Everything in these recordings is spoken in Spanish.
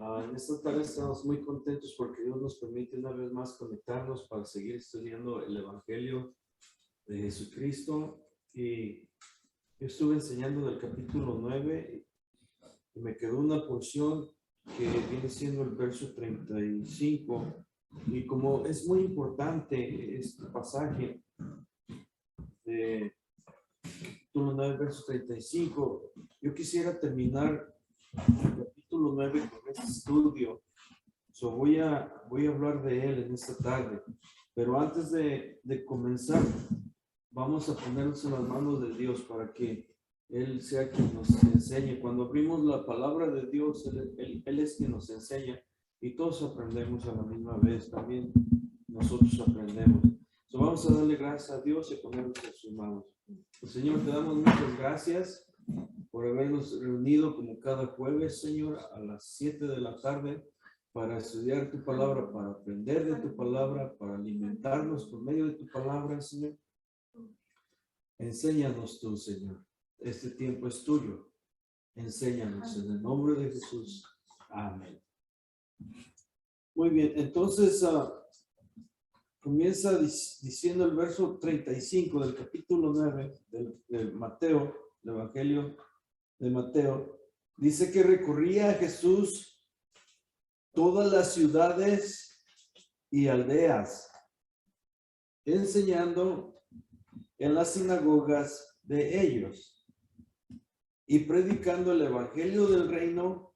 En esta tarde estamos muy contentos porque Dios nos permite una vez más conectarnos para seguir estudiando el Evangelio de Jesucristo. Y yo estuve enseñando del capítulo 9 y me quedó una porción que viene siendo el verso 35. Y como es muy importante este pasaje de capítulo 9, verso 35, yo quisiera terminar el capítulo 9 con este estudio. Voy a hablar de él en esta tarde, pero antes de comenzar, vamos a ponernos en las manos de Dios para que Él sea quien nos enseñe. Cuando abrimos la palabra de Dios, Él es quien nos enseña y todos aprendemos a la misma vez. También nosotros aprendemos. Vamos a darle gracias a Dios y ponernos en sus manos. Señor, te damos muchas gracias por habernos reunido como cada jueves, Señor, a las 7 de la tarde para estudiar tu palabra, para aprender de tu palabra, para alimentarnos por medio de tu palabra, Señor. Enséñanos tú, Señor. Este tiempo es tuyo. Enséñanos en el nombre de Jesús. Amén. Muy bien, entonces comienza diciendo el verso 35 del capítulo 9 del Mateo, el Evangelio de Mateo. Dice que recorría a Jesús todas las ciudades y aldeas, enseñando en las sinagogas de ellos y predicando el evangelio del reino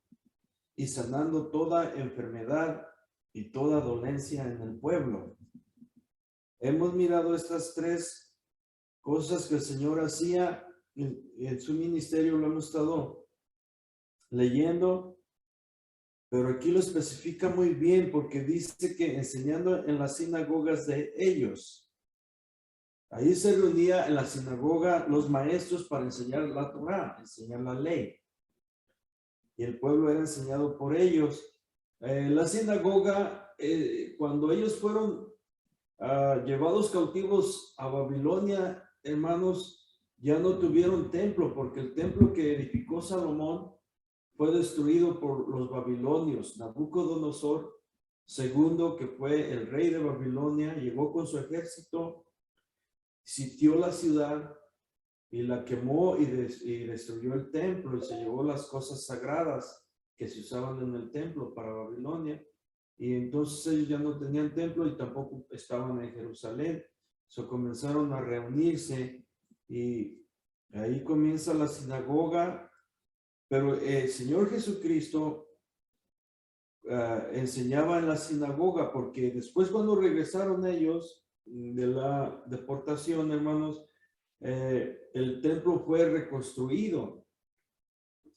y sanando toda enfermedad y toda dolencia en el pueblo. Hemos mirado estas tres cosas que el Señor hacía en su ministerio, lo hemos estado leyendo, pero aquí lo especifica muy bien porque dice que enseñando en las sinagogas de ellos. Ahí se reunía en la sinagoga los maestros para enseñar la Torá, enseñar la ley. Y el pueblo era enseñado por ellos. La sinagoga, cuando ellos fueron llevados cautivos a Babilonia, hermanos, ya no tuvieron templo, porque el templo que edificó Salomón fue destruido por los babilonios. Nabucodonosor II, que fue el rey de Babilonia, llegó con su ejército, sitió la ciudad y la quemó y destruyó el templo y se llevó las cosas sagradas que se usaban en el templo para Babilonia. Y entonces ellos ya no tenían templo y tampoco estaban en Jerusalén. Comenzaron a reunirse y ahí comienza la sinagoga. Pero el Señor Jesucristo enseñaba en la sinagoga, porque después cuando regresaron ellos de la deportación, hermanos, el templo fue reconstruido.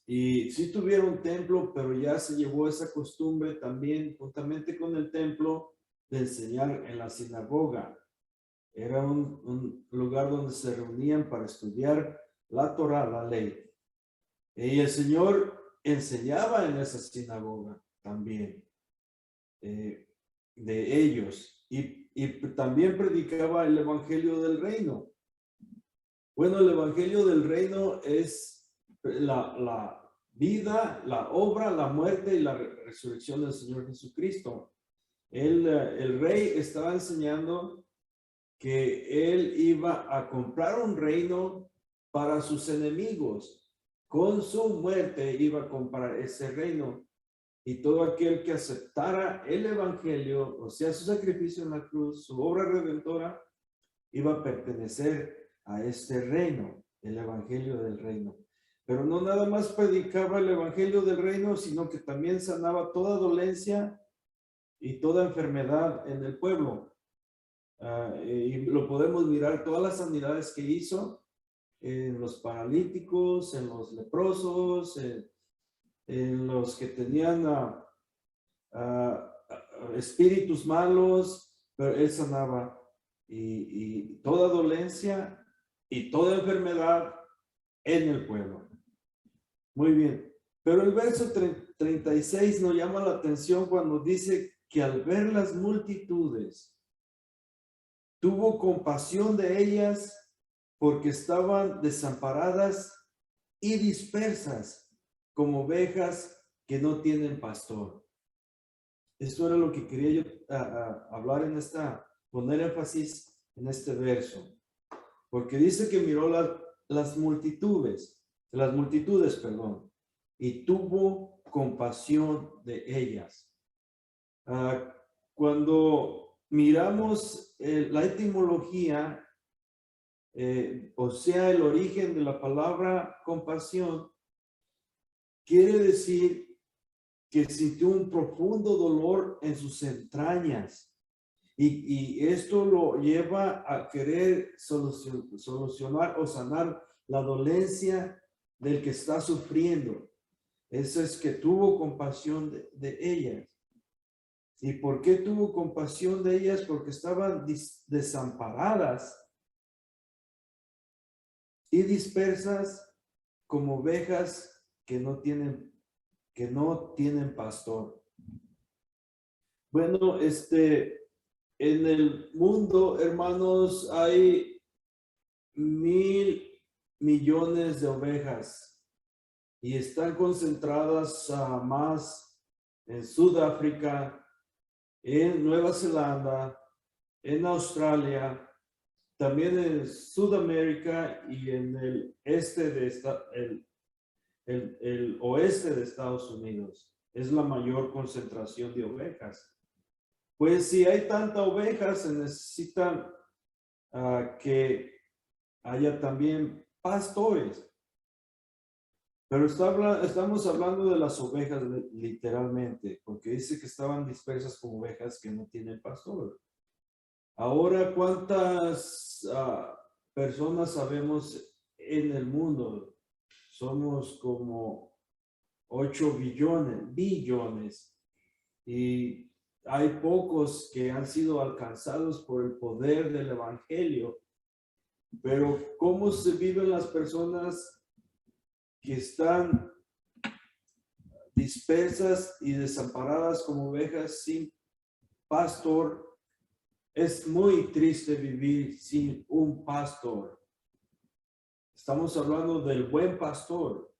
Y sí tuvieron templo, pero ya se llevó esa costumbre también, juntamente con el templo, de enseñar en la sinagoga. Era un lugar donde se reunían para estudiar la Torá, la ley. Y el Señor enseñaba en esa sinagoga también de ellos. Y también predicaba el Evangelio del Reino. Bueno, el Evangelio del Reino es la vida, la obra, la muerte y la resurrección del Señor Jesucristo. El rey estaba enseñando que él iba a comprar un reino para sus enemigos. Con su muerte iba a comprar ese reino. Y todo aquel que aceptara el Evangelio, o sea, su sacrificio en la cruz, su obra redentora, iba a pertenecer a este reino, el Evangelio del reino. Pero no nada más predicaba el Evangelio del reino, sino que también sanaba toda dolencia y toda enfermedad en el pueblo. Y lo podemos mirar, todas las sanidades que hizo en los paralíticos, en los leprosos, en los que tenían espíritus malos, pero él sanaba y toda dolencia y toda enfermedad en el pueblo. Muy bien, pero el verso 36 nos llama la atención cuando dice que al ver las multitudes, tuvo compasión de ellas porque estaban desamparadas y dispersas como ovejas que no tienen pastor. Esto era lo que quería yo hablar en poner énfasis en este verso. Porque dice que miró las multitudes, perdón, y tuvo compasión de ellas. Cuando miramos la etimología, o sea, el origen de la palabra compasión, quiere decir que sintió un profundo dolor en sus entrañas. Y esto lo lleva a querer solucionar o sanar la dolencia del que está sufriendo. Eso es que tuvo compasión de ellas. ¿Y por qué tuvo compasión de ellas? Porque estaban desamparadas y dispersas como ovejas que no tienen pastor. Bueno, en el mundo, hermanos, hay 1,000 millones de ovejas y están concentradas más en Sudáfrica, en Nueva Zelanda, en Australia, también en Sudamérica y en el el oeste de Estados Unidos. Es la mayor concentración de ovejas. Pues si hay tanta ovejas, se necesitan que haya también pastores. Pero estamos hablando de las ovejas literalmente, porque dice que estaban dispersas como ovejas que no tienen pastor. Ahora, ¿cuántas personas sabemos en el mundo? Somos como 8 billones. Y hay pocos que han sido alcanzados por el poder del evangelio. Pero ¿cómo se viven las personas que están dispersas y desamparadas como ovejas sin pastor? Es muy triste vivir sin un pastor. Estamos hablando del buen pastor.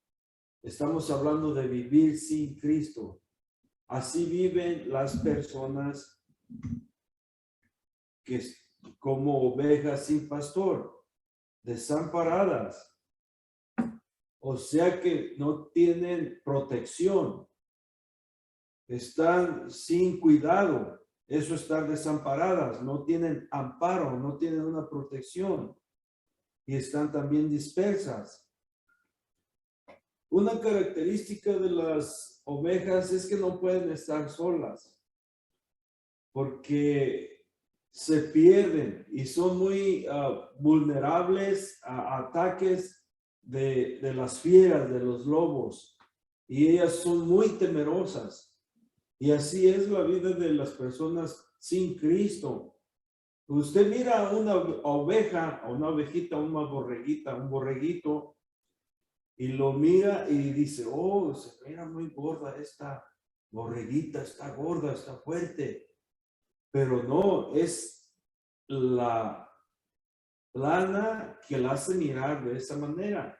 Estamos hablando de vivir sin Cristo. Así viven las personas que como ovejas sin pastor, desamparadas. O sea que no tienen protección. Están sin cuidado. Eso estar desamparadas. No tienen amparo, no tienen una protección. Y están también dispersas. Una característica de las ovejas es que no pueden estar solas. Porque se pierden y son muy vulnerables a ataques de las fieras, de los lobos. Y ellas son muy temerosas. Y así es la vida de las personas sin Cristo. Usted mira una oveja, o una ovejita, una borreguita, un borreguito, y lo mira y dice, oh, se mira muy gorda esta borreguita, está gorda, está fuerte. Pero no, es la lana que la hace mirar de esa manera.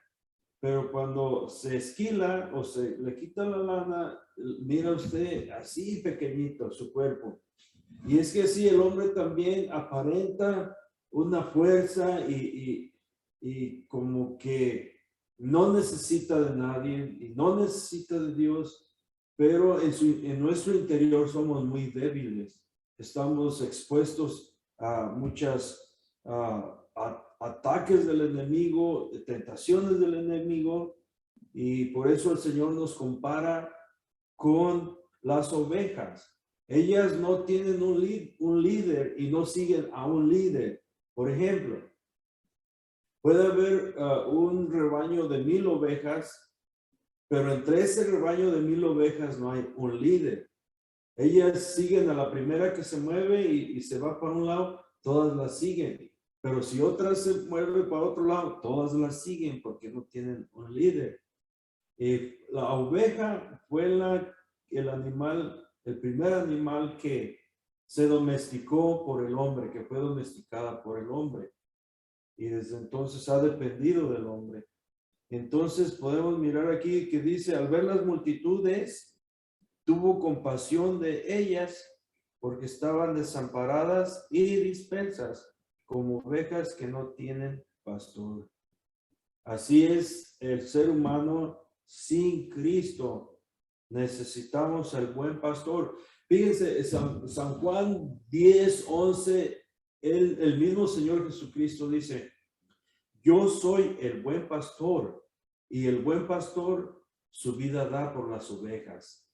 Pero cuando se esquila o se le quita la lana, mira usted así pequeñito su cuerpo. Y es que así el hombre también aparenta una fuerza y como que no necesita de nadie y no necesita de Dios, pero en nuestro interior somos muy débiles. Estamos expuestos a muchas ataques del enemigo, tentaciones del enemigo, y por eso el Señor nos compara con las ovejas. Ellas no tienen un líder y no siguen a un líder. Por ejemplo, puede haber un rebaño de 1,000 ovejas, pero entre ese rebaño de 1,000 ovejas no hay un líder. Ellas siguen a la primera que se mueve y se va para un lado, todas las siguen. Pero si otra se mueve para otro lado, todas las siguen porque no tienen un líder. La oveja fue el primer animal que se domesticó por el hombre, que fue domesticada por el hombre. Y desde entonces ha dependido del hombre. Entonces podemos mirar aquí que dice, al ver las multitudes, tuvo compasión de ellas porque estaban desamparadas y dispersas como ovejas que no tienen pastor. Así es el ser humano sin Cristo. Necesitamos al buen pastor. Fíjense, San Juan 10:11, el mismo Señor Jesucristo dice, yo soy el buen pastor y el buen pastor su vida da por las ovejas.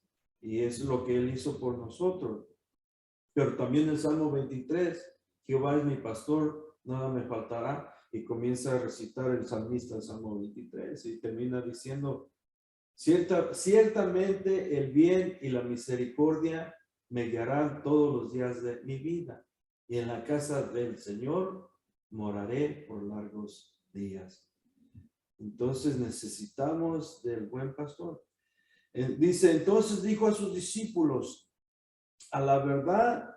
Y es lo que él hizo por nosotros. Pero también el Salmo 23, Jehová es mi pastor, nada me faltará. Y comienza a recitar el salmista el Salmo 23 y termina diciendo, ciertamente el bien y la misericordia me guiarán todos los días de mi vida. Y en la casa del Señor moraré por largos días. Entonces necesitamos del buen pastor. Dice, entonces dijo a sus discípulos, a la verdad,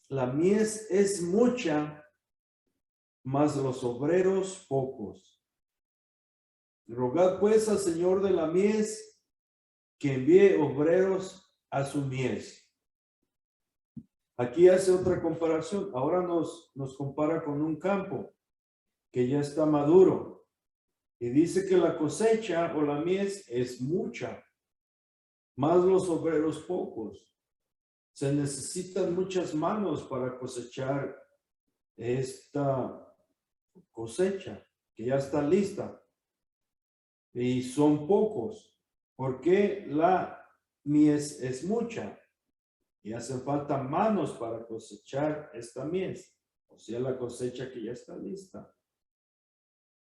la mies es mucha, mas los obreros pocos. Rogad pues al Señor de la mies que envíe obreros a su mies. Aquí hace otra comparación. Ahora nos compara con un campo que ya está maduro. Y dice que la cosecha o la mies es mucha, más los obreros pocos. Se necesitan muchas manos para cosechar esta cosecha que ya está lista. Y son pocos, porque la mies es mucha. Y hacen falta manos para cosechar esta mies, o sea, la cosecha que ya está lista.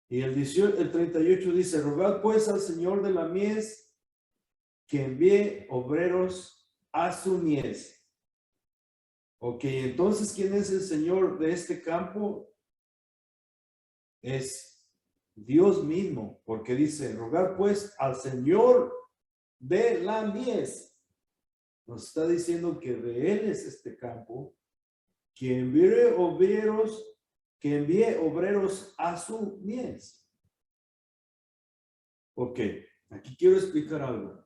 Y el 38 dice, rogad pues al Señor de la mies que envíe obreros a su mies. Ok, entonces, ¿quién es el Señor de este campo? Es Dios mismo, porque dice, rogad pues al Señor de la mies. Nos está diciendo que de Él es este campo, que envíe obreros a su mies. Ok, aquí quiero explicar algo.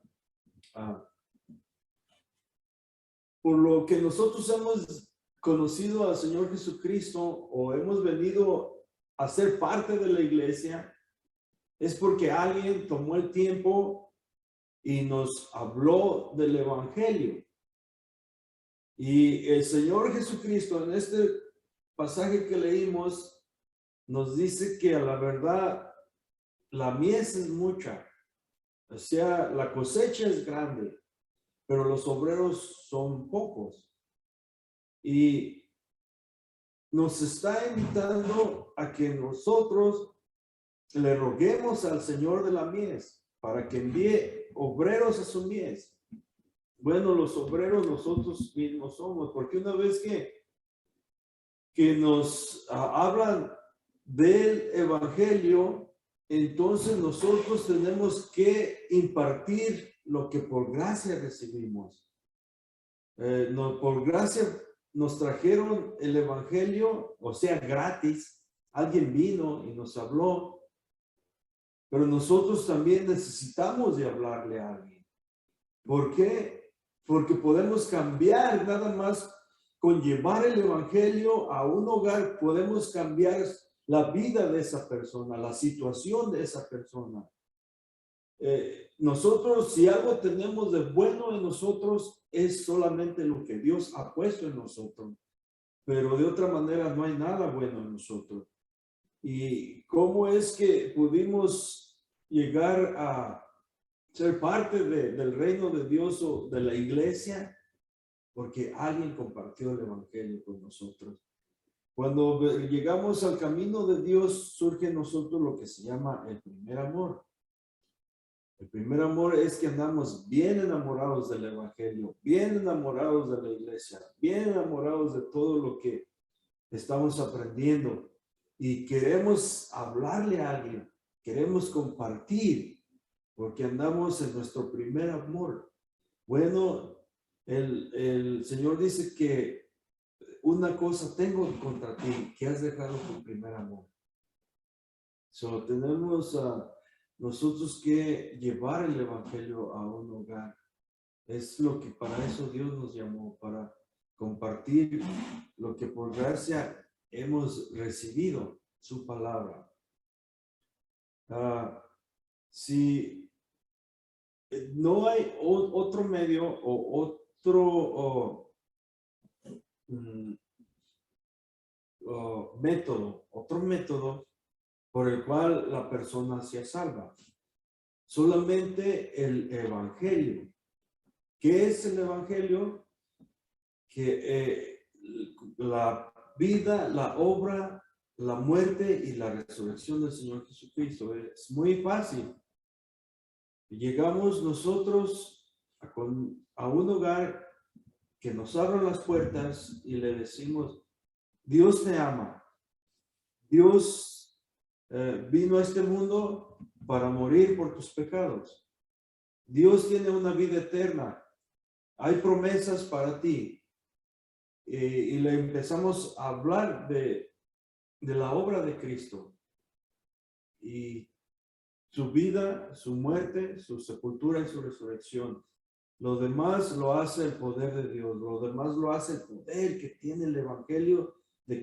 Por lo que nosotros hemos conocido al Señor Jesucristo o hemos venido a ser parte de la iglesia, es porque alguien tomó el tiempo y nos habló del Evangelio. Y el Señor Jesucristo en este pasaje que leímos nos dice que a la verdad la mies es mucha, o sea, la cosecha es grande, pero los obreros son pocos. Y nos está invitando a que nosotros le roguemos al Señor de la mies para que envíe obreros a su mies. Bueno, los obreros nosotros mismos somos, porque una vez que nos hablan del Evangelio, entonces nosotros tenemos que impartir lo que por gracia recibimos. Por gracia nos trajeron el Evangelio, o sea, gratis. Alguien vino y nos habló, pero nosotros también necesitamos de hablarle a alguien. ¿Por qué? Porque podemos cambiar nada más con llevar el Evangelio a un hogar, podemos cambiar la vida de esa persona, la situación de esa persona. Nosotros, si algo tenemos de bueno en nosotros, es solamente lo que Dios ha puesto en nosotros. Pero de otra manera no hay nada bueno en nosotros. ¿Y cómo es que pudimos llegar a ser parte del reino de Dios o de la iglesia? Porque alguien compartió el Evangelio con nosotros. Cuando llegamos al camino de Dios, surge en nosotros lo que se llama el primer amor. El primer amor es que andamos bien enamorados del Evangelio, bien enamorados de la iglesia, bien enamorados de todo lo que estamos aprendiendo y queremos hablarle a alguien, queremos compartir, porque andamos en nuestro primer amor. Bueno, el Señor dice que una cosa tengo contra ti, que has dejado tu primer amor. Solo tenemos nosotros que llevar el Evangelio a un hogar. Es lo que para eso Dios nos llamó, para compartir lo que por gracia hemos recibido, su palabra. Si no hay otro medio o otro otro método por el cual la persona sea salva. Solamente el evangelio. ¿Qué es el evangelio? Que la vida, la obra, la muerte y la resurrección del Señor Jesucristo. Es muy fácil. Llegamos nosotros a un hogar que nos abra las puertas y le decimos, Dios te ama. Dios vino a este mundo para morir por tus pecados. Dios tiene una vida eterna. Hay promesas para ti. Y le empezamos a hablar de la obra de Cristo. Y su vida, su muerte, su sepultura y su resurrección. Lo demás lo hace el poder de Dios. Lo demás lo hace el poder que tiene el Evangelio de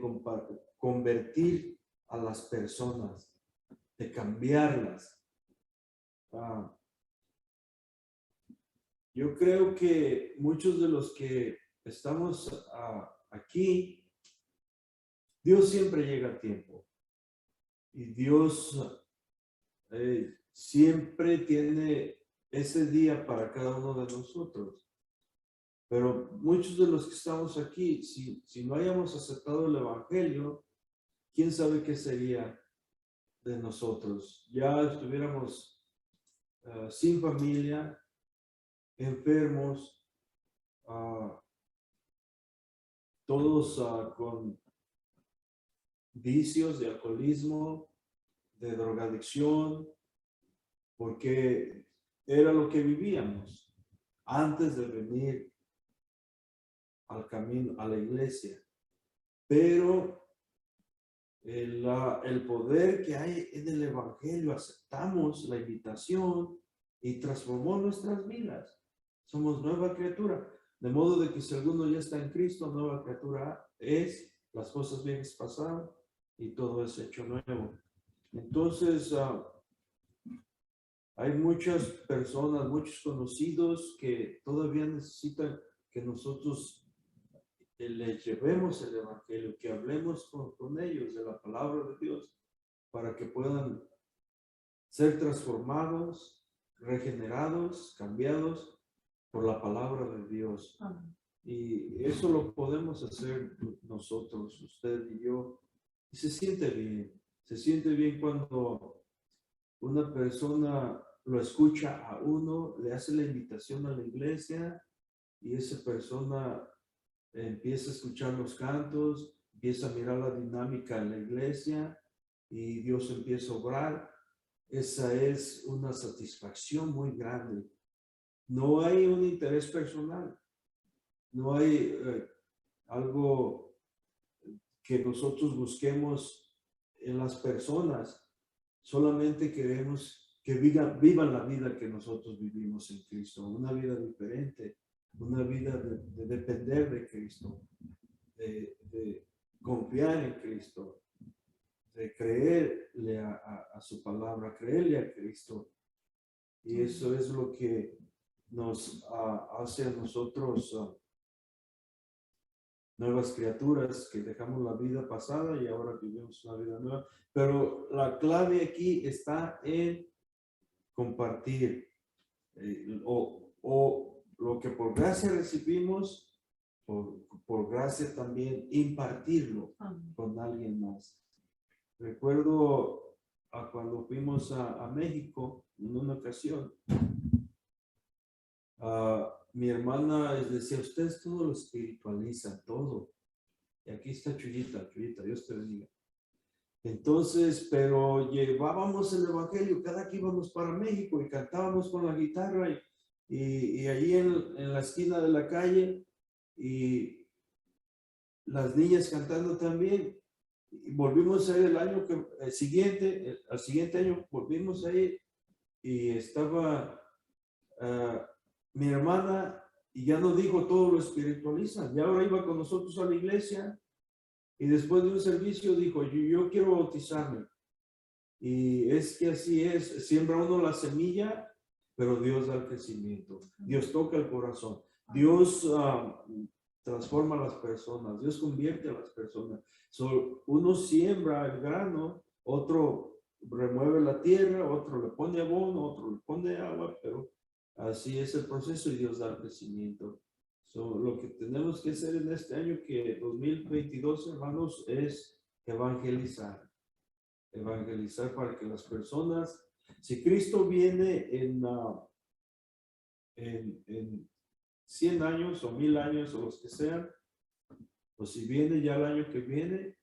convertir a las personas, de cambiarlas. Yo creo que muchos de los que estamos aquí, Dios siempre llega a tiempo. Y Dios siempre tiene ese día para cada uno de nosotros. Pero muchos de los que estamos aquí, si no hayamos aceptado el Evangelio, ¿quién sabe qué sería de nosotros? Ya estuviéramos sin familia, enfermos, todos con vicios de alcoholismo, de drogadicción, porque era lo que vivíamos antes de venir al camino, a la iglesia. Pero el poder que hay en el Evangelio, aceptamos la invitación y transformó nuestras vidas. Somos nueva criatura. De modo de que si alguno ya está en Cristo, nueva criatura es, las cosas viejas pasaron y todo es hecho nuevo. Entonces, hay muchas personas, muchos conocidos que todavía necesitan que nosotros les llevemos el Evangelio, que hablemos con ellos de la palabra de Dios para que puedan ser transformados, regenerados, cambiados por la palabra de Dios. Y eso lo podemos hacer nosotros, usted y yo. Y se siente bien cuando una persona lo escucha a uno, le hace la invitación a la iglesia y esa persona empieza a escuchar los cantos, empieza a mirar la dinámica en la iglesia y Dios empieza a obrar. Esa es una satisfacción muy grande. No hay un interés personal, no hay algo que nosotros busquemos en las personas. Solamente queremos que vivan la vida que nosotros vivimos en Cristo, una vida diferente, una vida de depender de Cristo, de confiar en Cristo, de creerle a su palabra, creerle a Cristo. Y eso es lo que nos hace a nosotros nuevas criaturas, que dejamos la vida pasada y ahora vivimos una vida nueva. Pero la clave aquí está en compartir o lo que por gracia recibimos, por gracia también impartirlo con alguien más. Recuerdo cuando fuimos a México en una ocasión, mi hermana les decía, ustedes todo lo espiritualizan, todo. Y aquí está Chuyita, Dios te bendiga. Entonces, pero llevábamos el Evangelio cada que íbamos para México y cantábamos con la guitarra y allí en la esquina de la calle y las niñas cantando también. Y volvimos a ir el año al siguiente año volvimos a ir y estaba mi hermana ya no dijo todo lo espiritualiza, ya ahora iba con nosotros a la iglesia y después de un servicio dijo, yo quiero bautizarme. Y es que así es, siembra uno la semilla, pero Dios da el crecimiento, Dios toca el corazón, Dios transforma a las personas, Dios convierte a las personas. Uno siembra el grano, otro remueve la tierra, otro le pone abono, otro le pone agua, pero así es el proceso y Dios da el crecimiento. Lo que tenemos que hacer en este año, que 2022, hermanos, es evangelizar. Evangelizar para que las personas, si Cristo viene en 100 años o 1000 años o los que sean, o si viene ya el año que viene,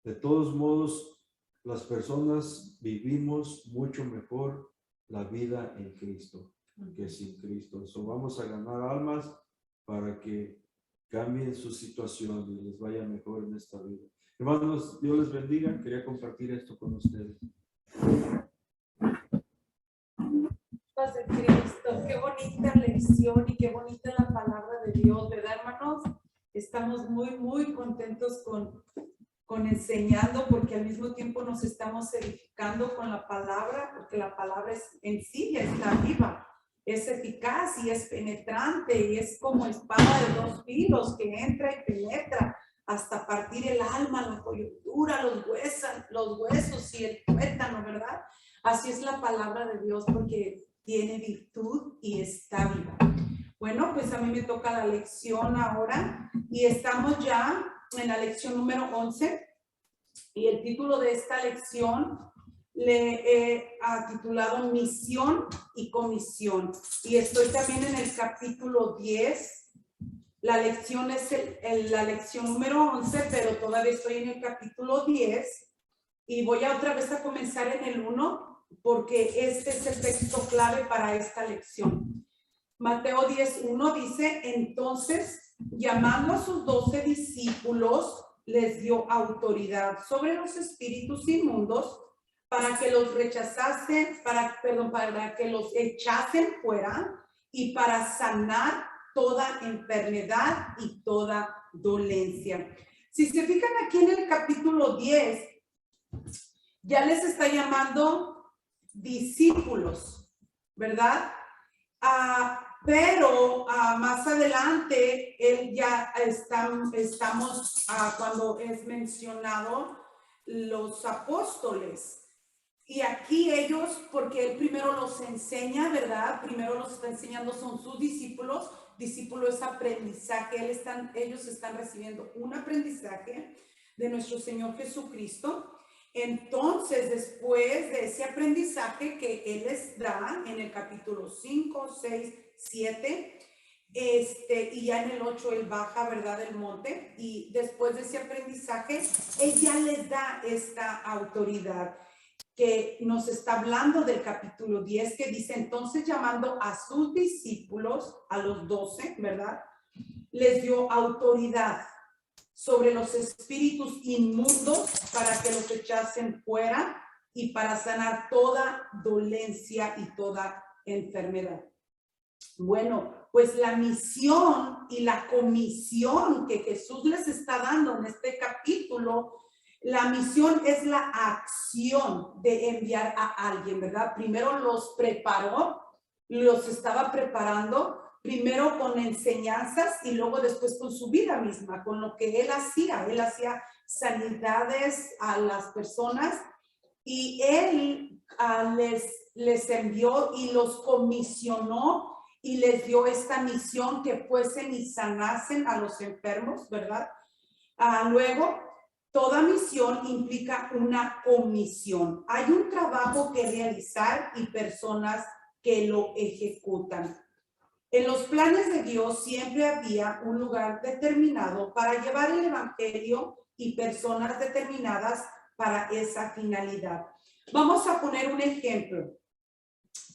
de todos modos, las personas vivimos mucho mejor la vida en Cristo que sin Cristo. Vamos a ganar almas para que cambien su situación y les vaya mejor en esta vida. Hermanos, Dios les bendiga. Quería compartir esto con ustedes. Paz de Cristo, qué bonita lección y qué bonita la palabra de Dios, ¿verdad, hermanos? Estamos muy contentos con enseñando, porque al mismo tiempo nos estamos edificando con la palabra, porque la palabra en sí ya está viva, es eficaz y es penetrante y es como espada de dos filos que entra y penetra hasta partir el alma, la coyuntura, los huesos y el tuétano, ¿verdad? Así es la palabra de Dios, porque tiene virtud y está viva. Bueno, pues a mí me toca la lección ahora y estamos ya en la lección número 11 y el título de esta lección le he titulado Misión y Comisión, y estoy también en el capítulo 10. La lección es la lección número 11, pero todavía estoy en el capítulo 10 y voy a otra vez a comenzar en el 1 porque este es el texto clave para esta lección. Mateo 10:1 dice, entonces, llamando a sus 12 discípulos, les dio autoridad sobre los espíritus inmundos para que los rechazasen, para que los echasen fuera y para sanar toda enfermedad y toda dolencia. Si se fijan aquí en el capítulo 10, ya les está llamando discípulos, ¿verdad? Pero más adelante, él ya estamos cuando es mencionado los apóstoles. Y aquí ellos, porque él primero los enseña, ¿verdad? Primero los está enseñando, son sus discípulos. Discípulo es aprendizaje. Ellos están recibiendo un aprendizaje de nuestro Señor Jesucristo. Entonces, después de ese aprendizaje que Él les da en el capítulo 5, 6, 7, y ya en el 8 Él baja, ¿verdad?, del monte, y después de ese aprendizaje, Él ya les da esta autoridad que nos está hablando del capítulo 10, que dice, entonces llamando a sus discípulos, a los 12, ¿verdad?, les dio autoridad sobre los espíritus inmundos para que los echasen fuera y para sanar toda dolencia y toda enfermedad. Bueno, pues la misión y la comisión que Jesús les está dando en este capítulo, la misión es la acción de enviar a alguien, ¿verdad? Primero los preparó, los estaba preparando, primero con enseñanzas y luego después con su vida misma, con lo que él hacía sanidades a las personas y él les envió y los comisionó y les dio esta misión que fuesen y sanasen a los enfermos, ¿verdad? Luego, toda misión implica una comisión. Hay un trabajo que realizar y personas que lo ejecutan. En los planes de Dios siempre había un lugar determinado para llevar el evangelio y personas determinadas para esa finalidad. Vamos a poner un ejemplo.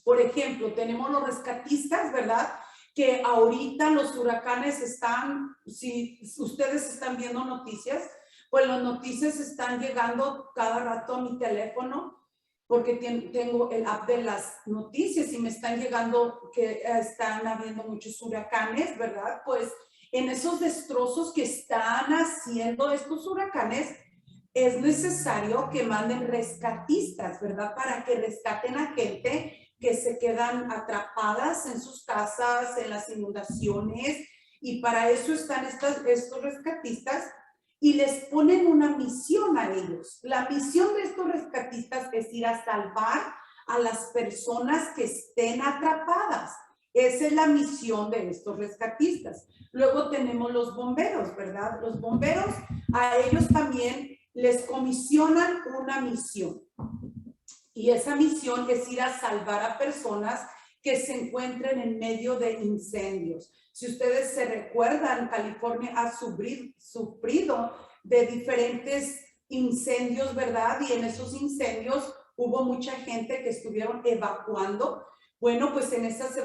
Por ejemplo, tenemos los rescatistas, ¿verdad? Que ahorita los huracanes están, si ustedes están viendo noticias, pues las noticias están llegando cada rato a mi teléfono porque tengo el app de las noticias y me están llegando que están habiendo muchos huracanes, ¿verdad? Pues en esos destrozos que están haciendo estos huracanes, es necesario que manden rescatistas, ¿verdad? Para que rescaten a gente que se quedan atrapadas en sus casas, en las inundaciones, y para eso están estos rescatistas y les ponen una misión a ellos. La misión de estos rescatistas es ir a salvar a las personas que estén atrapadas. Esa es la misión de estos rescatistas. Luego tenemos los bomberos, ¿verdad? Los bomberos, a ellos también les comisionan una misión. Y esa misión es ir a salvar a personas que se encuentren en medio de incendios. Si ustedes se recuerdan, California ha sufrido de diferentes incendios, ¿verdad? Y en esos incendios hubo mucha gente que estuvieron evacuando. Bueno, pues en esas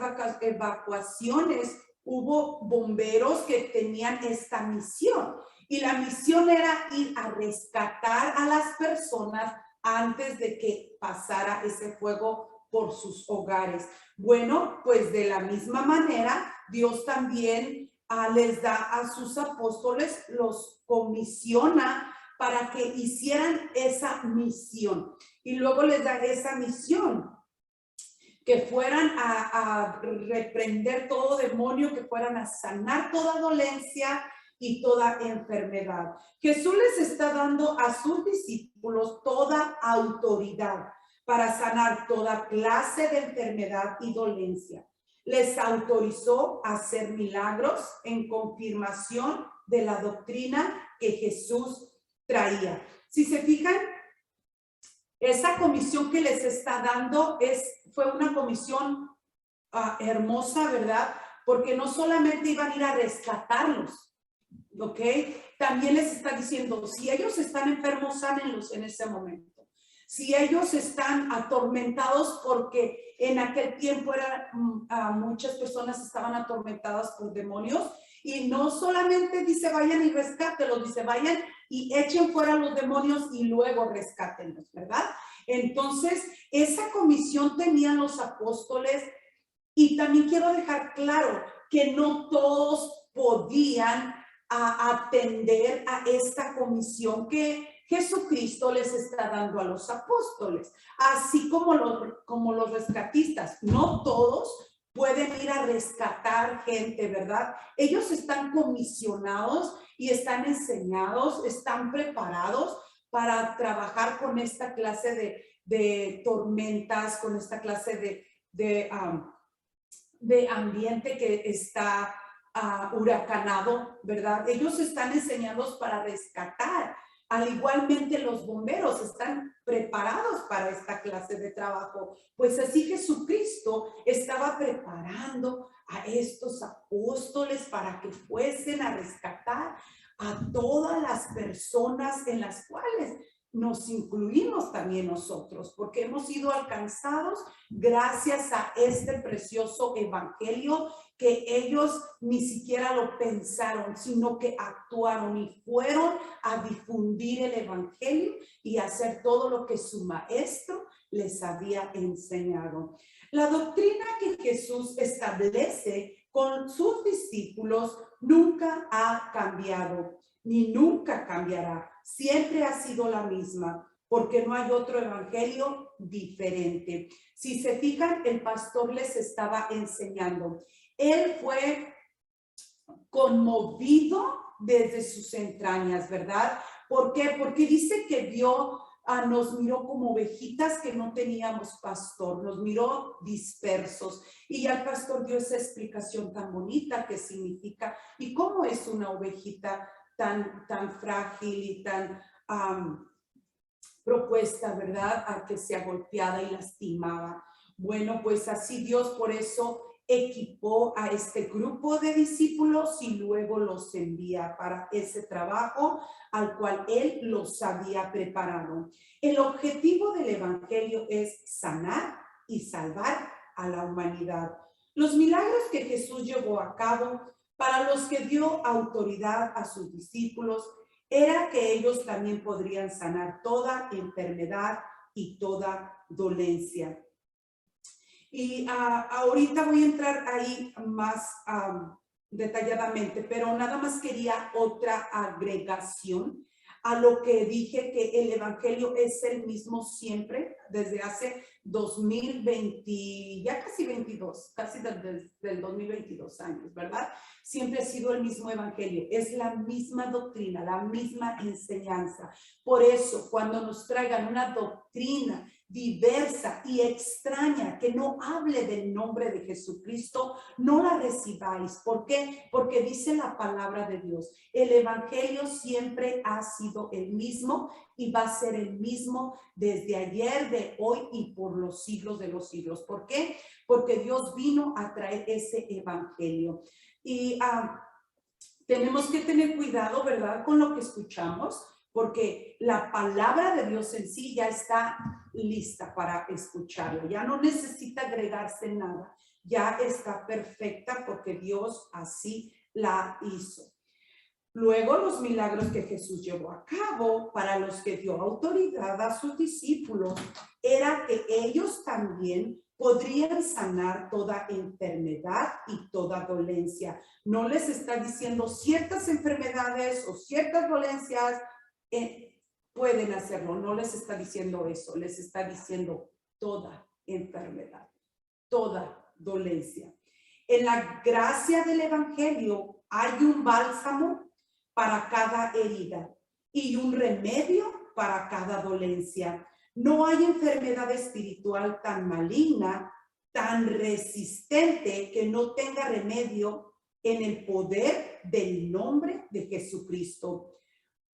evacuaciones hubo bomberos que tenían esta misión. Y la misión era ir a rescatar a las personas antes de que pasara ese fuego por sus hogares. Bueno, pues de la misma manera, Dios también les da a sus apóstoles, los comisiona para que hicieran esa misión. Y luego les da esa misión, que fueran a reprender todo demonio, que fueran a sanar toda dolencia y toda enfermedad. Jesús les está dando a sus discípulos toda autoridad para sanar toda clase de enfermedad y dolencia. Les autorizó a hacer milagros en confirmación de la doctrina que Jesús traía. Si se fijan, esa comisión que les está dando fue una comisión hermosa, ¿verdad? Porque no solamente iban a ir a rescatarlos, ¿ok? También les está diciendo, si ellos están enfermos, sánenlos en ese momento. Si ellos están atormentados, porque en aquel tiempo muchas personas estaban atormentadas por demonios, y no solamente dice vayan y rescátenlos, dice vayan y echen fuera los demonios y luego rescátenlos, ¿verdad? Entonces, esa comisión tenían los apóstoles. Y también quiero dejar claro que no todos podían atender a esta comisión que Jesucristo les está dando a los apóstoles, así como los rescatistas. No todos pueden ir a rescatar gente, ¿verdad? Ellos están comisionados y están enseñados, están preparados para trabajar con esta clase de tormentas, con esta clase de ambiente que está huracanado, ¿verdad? Ellos están enseñados para rescatar. Al igualmente los bomberos están preparados para esta clase de trabajo. Pues así Jesucristo estaba preparando a estos apóstoles para que fuesen a rescatar a todas las personas en las cuales nos incluimos también nosotros, porque hemos sido alcanzados gracias a este precioso evangelio que ellos ni siquiera lo pensaron, sino que actuaron y fueron a difundir el evangelio y hacer todo lo que su maestro les había enseñado. La doctrina que Jesús establece con sus discípulos nunca ha cambiado, ni nunca cambiará. Siempre ha sido la misma, porque no hay otro evangelio diferente. Si se fijan, el pastor les estaba enseñando. Él fue conmovido desde sus entrañas, ¿verdad? ¿Por qué? Porque dice que nos miró como ovejitas que no teníamos pastor, nos miró dispersos. Y ya el pastor dio esa explicación tan bonita que significa, ¿y cómo es una ovejita tan frágil y tan propuesta, ¿verdad? A que sea golpeada y lastimada? Bueno, pues así Dios por eso equipó a este grupo de discípulos y luego los envía para ese trabajo al cual Él los había preparado. El objetivo del evangelio es sanar y salvar a la humanidad. Los milagros que Jesús llevó a cabo, para los que dio autoridad a sus discípulos, era que ellos también podrían sanar toda enfermedad y toda dolencia. Y ahorita voy a entrar ahí más detalladamente, pero nada más quería otra agregación a lo que dije, que el evangelio es el mismo siempre, desde hace 2020, ya casi 22, casi del 2022 años, ¿verdad? Siempre ha sido el mismo evangelio, es la misma doctrina, la misma enseñanza. Por eso, cuando nos traigan una doctrina diversa y extraña que no hable del nombre de Jesucristo, no la recibáis. ¿Por qué? Porque dice la palabra de Dios, el evangelio siempre ha sido el mismo y va a ser el mismo desde ayer, de hoy y por los siglos de los siglos. ¿Por qué? Porque Dios vino a traer ese evangelio. Y tenemos que tener cuidado, ¿verdad?, con lo que escuchamos, porque la palabra de Dios en sí ya está lista para escucharla, ya no necesita agregarse nada, ya está perfecta porque Dios así la hizo. Luego, los milagros que Jesús llevó a cabo, para los que dio autoridad a sus discípulos, era que ellos también podrían sanar toda enfermedad y toda dolencia. No les está diciendo ciertas enfermedades o ciertas dolencias pueden hacerlo, no les está diciendo eso, les está diciendo toda enfermedad, toda dolencia. En la gracia del evangelio hay un bálsamo para cada herida y un remedio para cada dolencia. No hay enfermedad espiritual tan maligna, tan resistente, que no tenga remedio en el poder del nombre de Jesucristo,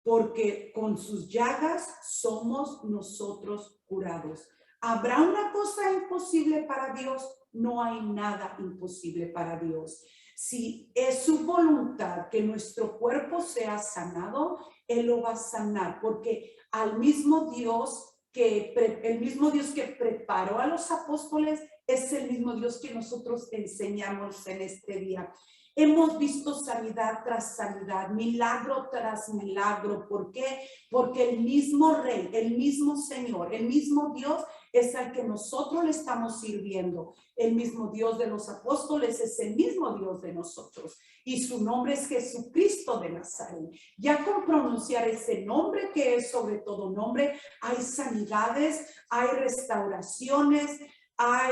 porque con sus llagas somos nosotros curados. ¿Habrá una cosa imposible para Dios? No hay nada imposible para Dios. Si es su voluntad que nuestro cuerpo sea sanado, Él lo va a sanar, porque el mismo Dios que preparó a los apóstoles es el mismo Dios que nosotros enseñamos en este día. Hemos visto sanidad tras sanidad, milagro tras milagro. ¿Por qué? Porque el mismo Rey, el mismo Señor, el mismo Dios es al que nosotros le estamos sirviendo. El mismo Dios de los apóstoles es el mismo Dios de nosotros. Y su nombre es Jesucristo de Nazaret. Ya con pronunciar ese nombre, que es sobre todo nombre, hay sanidades, hay restauraciones, hay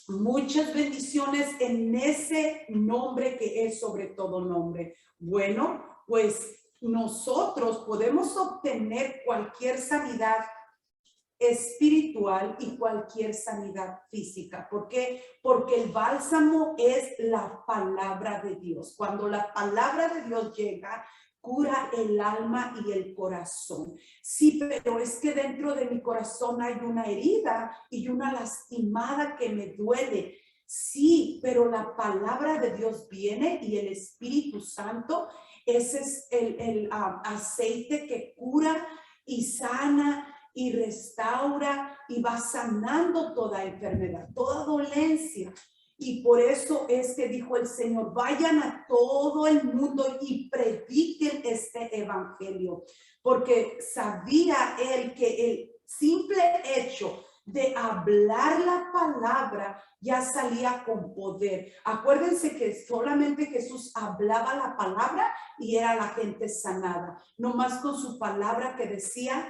muchas bendiciones en ese nombre que es sobre todo nombre. Bueno, pues nosotros podemos obtener cualquier sanidad espiritual y cualquier sanidad física. ¿Por qué? Porque el bálsamo es la palabra de Dios. Cuando la palabra de Dios llega, cura el alma y el corazón. Sí, pero es que dentro de mi corazón hay una herida y una lastimada que me duele. Sí, pero la palabra de Dios viene y el Espíritu Santo, ese es el aceite que cura y sana y restaura y va sanando toda enfermedad, toda dolencia. Y por eso es que dijo el Señor, vayan a todo el mundo y prediquen este evangelio, porque sabía él que el simple hecho de hablar la palabra ya salía con poder. Acuérdense que solamente Jesús hablaba la palabra y era la gente sanada, nomás con su palabra que decía,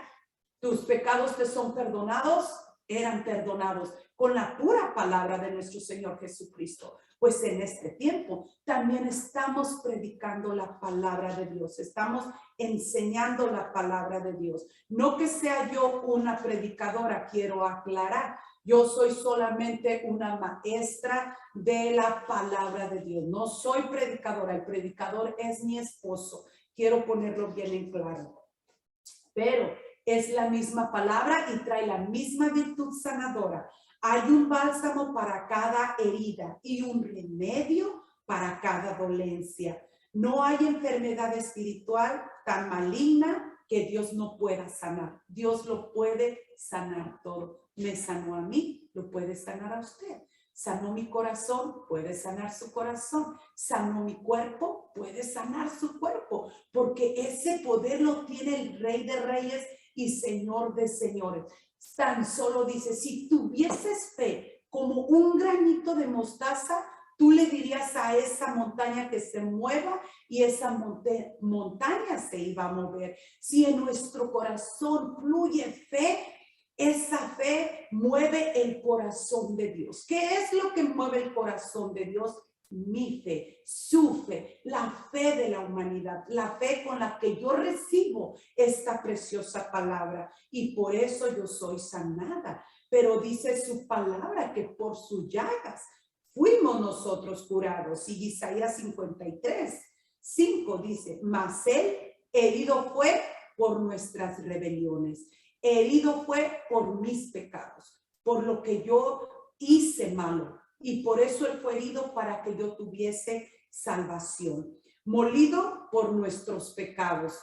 tus pecados te son perdonados, eran perdonados con la pura palabra de nuestro Señor Jesucristo. Pues en este tiempo también estamos predicando la palabra de Dios, estamos enseñando la palabra de Dios. No que sea yo una predicadora, quiero aclarar, yo soy solamente una maestra de la palabra de Dios, no soy predicadora, el predicador es mi esposo, quiero ponerlo bien en claro. Pero es la misma palabra y trae la misma virtud sanadora. Hay un bálsamo para cada herida y un remedio para cada dolencia. No hay enfermedad espiritual tan maligna que Dios no pueda sanar. Dios lo puede sanar todo. Me sanó a mí, lo puede sanar a usted. Sanó mi corazón, puede sanar su corazón. Sanó mi cuerpo, puede sanar su cuerpo. Porque ese poder lo tiene el Rey de Reyes y Señor de señores. tan solo dice, si tuvieses fe como un granito de mostaza, tú le dirías a esa montaña que se mueva y esa montaña se iba a mover. Si en nuestro corazón fluye fe, esa fe mueve el corazón de Dios. ¿Qué es lo que mueve el corazón de Dios? Mi fe, su fe, la fe de la humanidad, la fe con la que yo recibo esta preciosa palabra. Y por eso yo soy sanada. Pero dice su palabra que por sus llagas fuimos nosotros curados. Y Isaías 53:5 dice, mas él herido fue por nuestras rebeliones, herido fue por mis pecados, por lo que yo hice malo. Y por eso él fue herido para que yo tuviese salvación. Molido por nuestros pecados.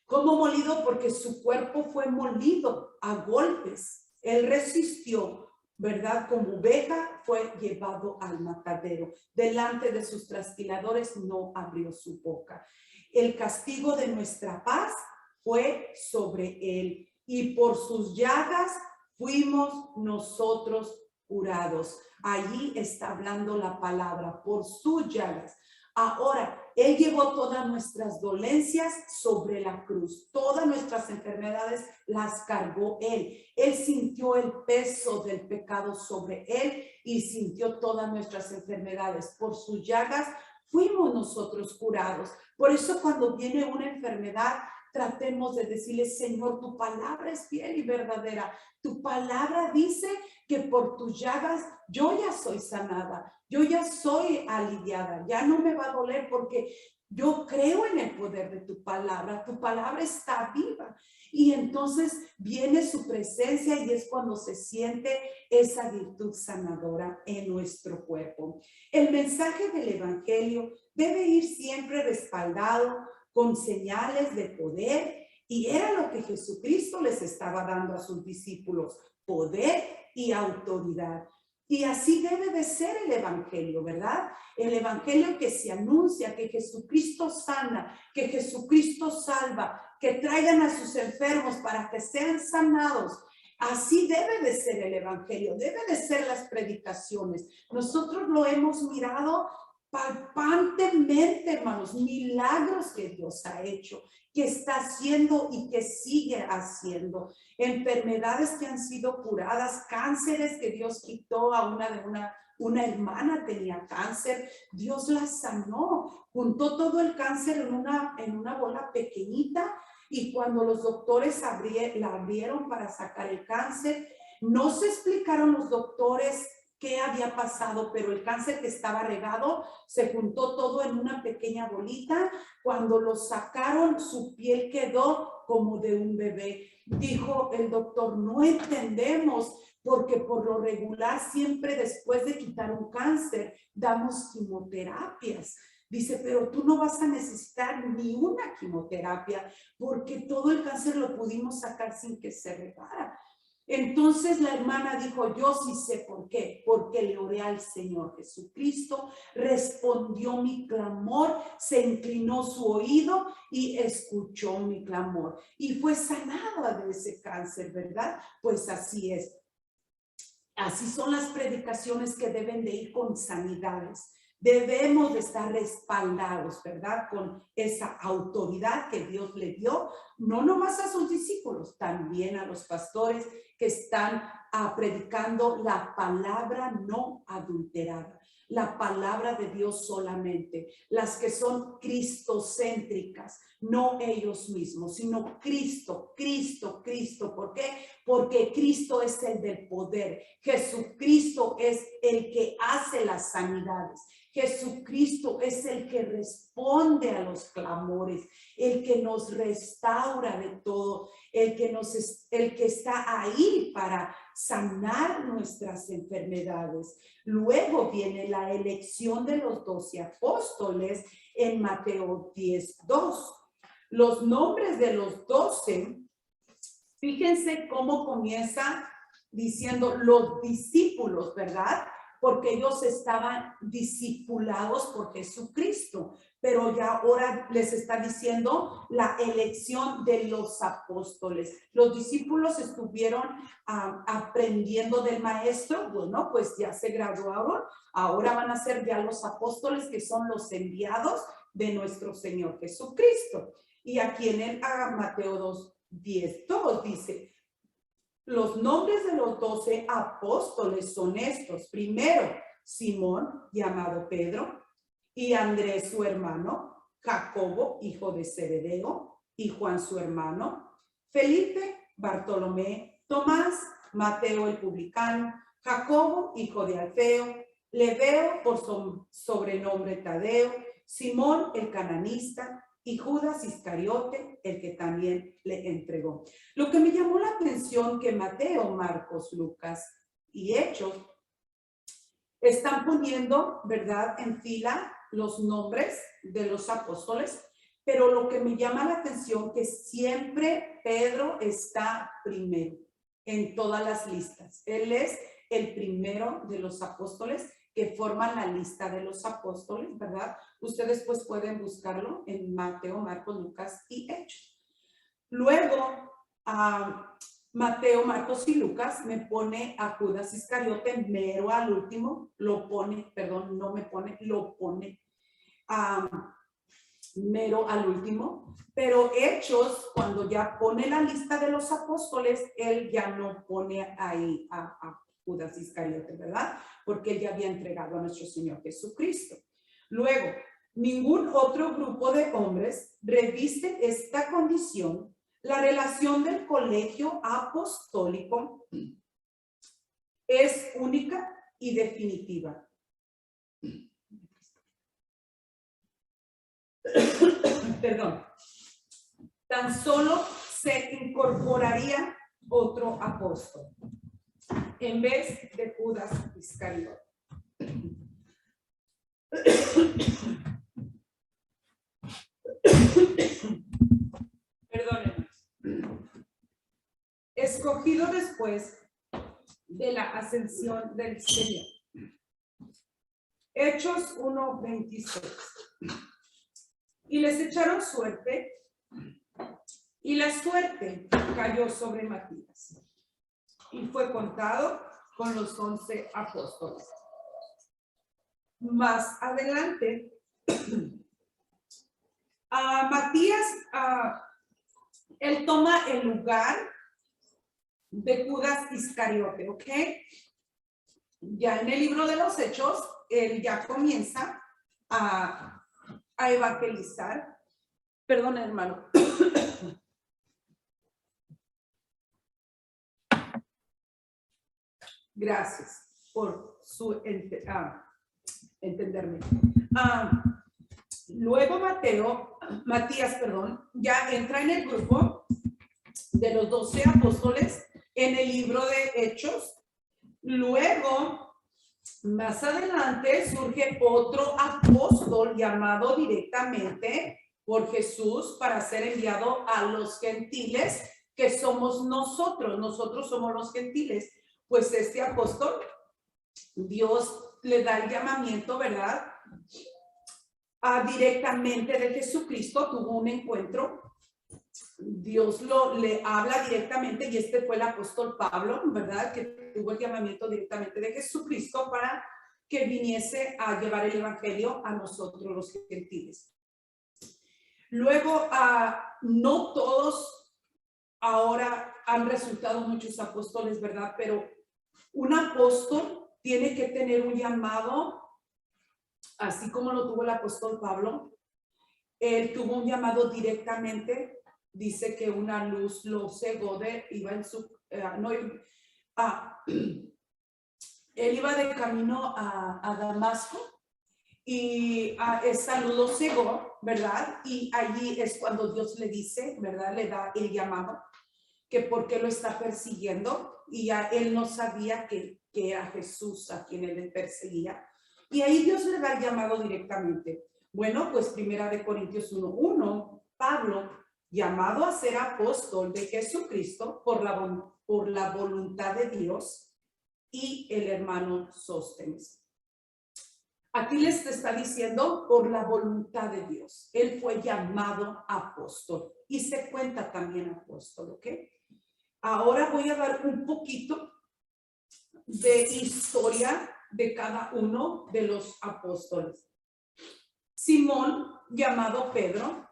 ¿Cómo molido? Porque su cuerpo fue molido a golpes. Él resistió, ¿verdad? Como oveja fue llevado al matadero. Delante de sus trasquiladores no abrió su boca. El castigo de nuestra paz fue sobre él. Y por sus llagas fuimos nosotros curados. Allí está hablando la palabra, por sus llagas. Ahora, él llevó todas nuestras dolencias sobre la cruz. Todas nuestras enfermedades las cargó él. Él sintió el peso del pecado sobre él y sintió todas nuestras enfermedades. Por sus llagas fuimos nosotros curados. Por eso cuando viene una enfermedad, tratemos de decirle, Señor, tu palabra es fiel y verdadera. Tu palabra dice que por tus llagas yo ya soy sanada, yo ya soy aliviada, ya no me va a doler porque yo creo en el poder de tu palabra está viva. Y entonces viene su presencia y es cuando se siente esa virtud sanadora en nuestro cuerpo. El mensaje del evangelio debe ir siempre respaldado con señales de poder, y era lo que Jesucristo les estaba dando a sus discípulos, poder y autoridad. Y así debe de ser el evangelio, ¿verdad? El evangelio que se anuncia, que Jesucristo sana, que Jesucristo salva, que traigan a sus enfermos para que sean sanados. Así debe de ser el evangelio, debe de ser las predicaciones. Nosotros lo hemos mirado palpantemente, hermanos, milagros que Dios ha hecho, que está haciendo y que sigue haciendo, enfermedades que han sido curadas, cánceres que Dios quitó a una hermana tenía cáncer, Dios la sanó, juntó todo el cáncer en una bola pequeñita, y cuando los doctores la abrieron para sacar el cáncer, no se explicaron los doctores qué había pasado, pero el cáncer que estaba regado se juntó todo en una pequeña bolita. Cuando lo sacaron, su piel quedó como de un bebé. Dijo el doctor, no entendemos, porque por lo regular siempre después de quitar un cáncer damos quimioterapias. Dice, pero tú no vas a necesitar ni una quimioterapia porque todo el cáncer lo pudimos sacar sin que se regara. Entonces la hermana dijo, yo sí sé por qué, porque le oré al Señor Jesucristo, respondió mi clamor, se inclinó su oído y escuchó mi clamor y fue sanada de ese cáncer, ¿verdad? Pues así es. Así son las predicaciones que deben de ir con sanidades. Debemos de estar respaldados, ¿verdad? Con esa autoridad que Dios le dio, no nomás a sus discípulos, también a los pastores que están predicando la palabra no adulterada, la palabra de Dios solamente, las que son cristocéntricas, no ellos mismos, sino Cristo, Cristo, Cristo. ¿Por qué? Porque Cristo es el del poder, Jesucristo es el que hace las sanidades. Jesucristo es el que responde a los clamores, el que nos restaura de todo, el que está ahí para sanar nuestras enfermedades. Luego viene la elección de los 12 apóstoles en Mateo 10:2. Los nombres de los 12, fíjense cómo comienza diciendo los discípulos, ¿verdad? Porque ellos estaban discipulados por Jesucristo. pero ya ahora les está diciendo la elección de los apóstoles. Los discípulos estuvieron aprendiendo del maestro, bueno, pues ya se graduaron, ahora van a ser ya los apóstoles, que son los enviados de nuestro Señor Jesucristo. Y aquí en el Mateo 2:10 dice, los nombres de los 12 apóstoles son estos. Primero, Simón, llamado Pedro, y Andrés su hermano, Jacobo, hijo de Zebedeo, y Juan su hermano, Felipe, Bartolomé, Tomás, Mateo el publicano, Jacobo, hijo de Alfeo, Lebeo por sobrenombre Tadeo, Simón el cananista, y Judas Iscariote, el que también le entregó. Lo que me llamó la atención que Mateo, Marcos, Lucas y Hechos están poniendo, ¿verdad?, en fila los nombres de los apóstoles, pero lo que me llama la atención que siempre Pedro está primero en todas las listas. Él es el primero de los apóstoles que forman la lista de los apóstoles, ¿verdad? Ustedes pues pueden buscarlo en Mateo, Marcos, Lucas y Hechos. Luego, Mateo, Marcos y Lucas me pone a Judas Iscariote mero al último, lo pone, perdón, no me pone, lo pone mero al último, pero Hechos, cuando ya pone la lista de los apóstoles, él ya no pone ahí a Judas Iscariote, ¿verdad? Porque él ya había entregado a nuestro Señor Jesucristo. Luego, ningún otro grupo de hombres reviste esta condición. La relación del colegio apostólico es única y definitiva. Perdón. Tan solo se incorporaría otro apóstol en vez de Judas Iscariote. Perdónenme. Escogido después de la ascensión del Señor. Hechos 1:26. Y les echaron suerte, y la suerte cayó sobre Matías, y fue contado con los 11 apóstoles. Más adelante, Matías, él toma el lugar de Judas Iscariote, ¿ok? Ya en el libro de los Hechos, él ya comienza a evangelizar. Perdón, hermano. Gracias por su entenderme. Luego Matías, ya entra en el grupo de los 12 apóstoles en el libro de Hechos. Luego, más adelante, surge otro apóstol llamado directamente por Jesús para ser enviado a los gentiles, que somos nosotros. Nosotros somos los gentiles. Pues este apóstol, Dios le da el llamamiento, ¿verdad?, directamente de Jesucristo. Tuvo un encuentro. Dios le habla directamente, y este fue el apóstol Pablo, ¿verdad?, que tuvo el llamamiento directamente de Jesucristo para que viniese a llevar el evangelio a nosotros los gentiles. Luego, no todos ahora han resultado muchos apóstoles, ¿verdad?, pero un apóstol tiene que tener un llamado, así como lo tuvo el apóstol Pablo. Él tuvo un llamado directamente. Dice que una luz lo cegó, iba en su, él iba de camino a Damasco, y esa luz lo cegó, ¿verdad? Y allí es cuando Dios le dice, ¿verdad?, le da el llamado, que por qué lo está persiguiendo, y ya él no sabía que era Jesús a quien él perseguía. Y ahí Dios le da el llamado directamente. Bueno, pues 1 Corintios 1:1, Pablo, llamado a ser apóstol de Jesucristo por la voluntad de Dios, y el hermano Sóstenes. Aquí les está diciendo por la voluntad de Dios. Él fue llamado apóstol y se cuenta también apóstol, ¿ok? Ahora voy a dar un poquito de historia de cada uno de los apóstoles. Simón, llamado Pedro.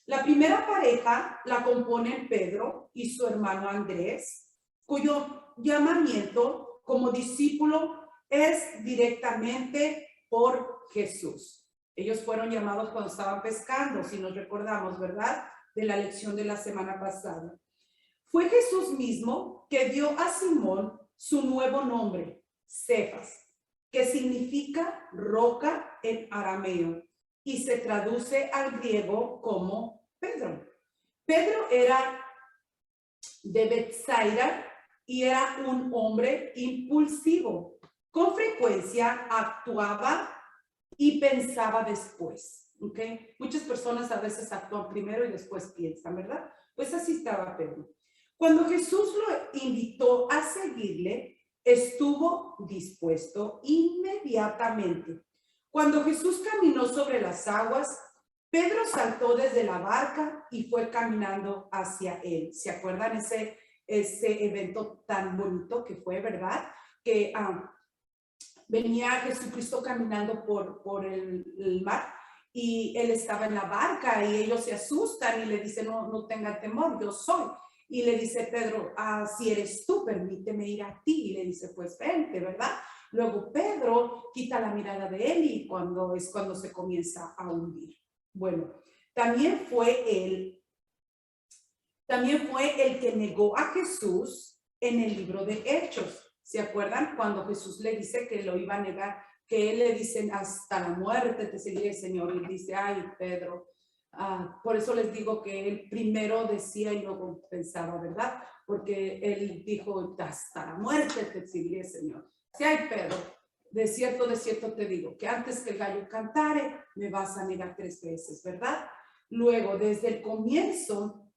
La primera pareja la componen Pedro y su hermano Andrés, cuyo llamamiento como discípulo es directamente por Jesús. Ellos fueron llamados cuando estaban pescando, si nos recordamos, ¿verdad? De la lección de la semana pasada. Fue Jesús mismo que dio a Simón su nuevo nombre, Cefas, que significa roca en arameo y se traduce al griego como Pedro. Pedro era de Betsaida y era un hombre impulsivo. Con frecuencia actuaba y pensaba después. ¿Okay? Muchas personas a veces actúan primero y después piensan, ¿verdad? Pues así estaba Pedro. Cuando Jesús lo invitó a seguirle, estuvo dispuesto inmediatamente. Cuando Jesús caminó sobre las aguas, Pedro saltó desde la barca y fue caminando hacia él. ¿Se acuerdan ese evento tan bonito que fue, verdad? Que venía Jesucristo caminando por el mar y él estaba en la barca y ellos se asustan y le dicen, no tengan temor, yo soy. Y le dice Pedro, si eres tú, permíteme ir a ti. Y le dice, pues vente, ¿verdad? Luego Pedro quita la mirada de él y cuando se comienza a hundir. Bueno, también fue él el que negó a Jesús en el libro de Hechos. ¿Se acuerdan? Cuando Jesús le dice que lo iba a negar, que él le dice, hasta la muerte te seguiré, Señor. Y dice, ay, Pedro. Por eso les digo que él primero decía y luego pensaba, ¿verdad? Porque él dijo, hasta la muerte te seguiré, Señor. Si hay Pedro, de cierto te digo, que antes que el gallo cantare, me vas a negar 3 veces, ¿verdad? Luego, desde el comienzo,